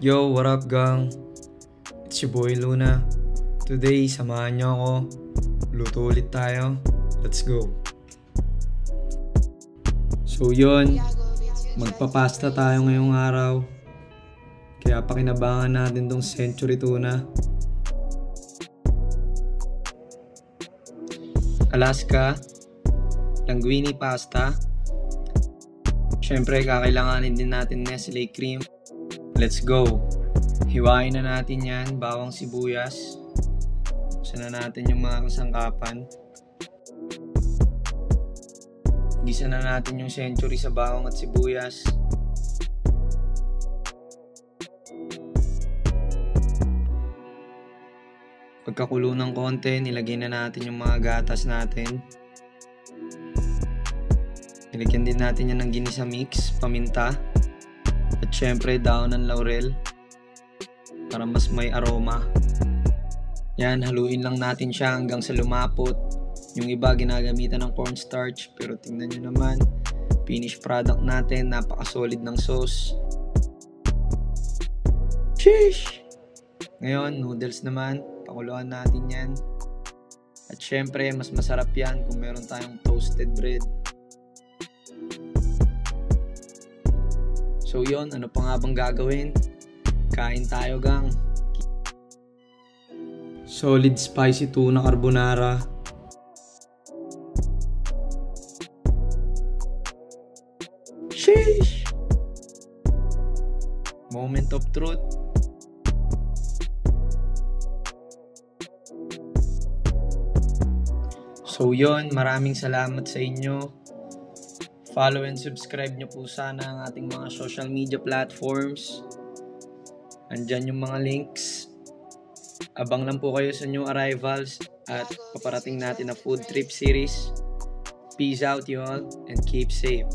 Yo, what up gang? It's your boy Luna. Today, samahan niyo ako. Luto ulit tayo. Let's go. So yun, magpapasta tayo ngayong araw. Kaya pakinabangan natin tong century tuna. Alaska, linguine pasta. Syempre, kakailanganin din natin Nestle cream. Let's go! Hiwain na natin yan, bawang sibuyas. Buksan na natin yung mga kasangkapan. Gisa na natin yung century sa bawang at sibuyas. Pagkakulo ng konti, nilagay na natin yung mga gatas natin. Nilagyan din natin yan ng ginisa mix, paminta. At syempre, daon ng laurel para mas may aroma. Yan, haluin lang natin siya hanggang sa lumapot. Yung iba ginagamitan ng cornstarch, pero tingnan nyo naman, finished product natin, napaka-solid ng sauce. Sheesh! Ngayon, noodles naman, pakuluan natin yan. At syempre, mas masarap yan kung meron tayong toasted bread. So yun, ano pa nga bang gagawin? Kain tayo gang. Solid spicy tuna carbonara. Sheesh! Moment of truth. So yun, maraming salamat sa inyo. Follow and subscribe nyo po sana ang ating mga social media platforms. Andyan yung mga links. Abang lang po kayo sa new arrivals at paparating natin na food trip series. Peace out you all and keep safe.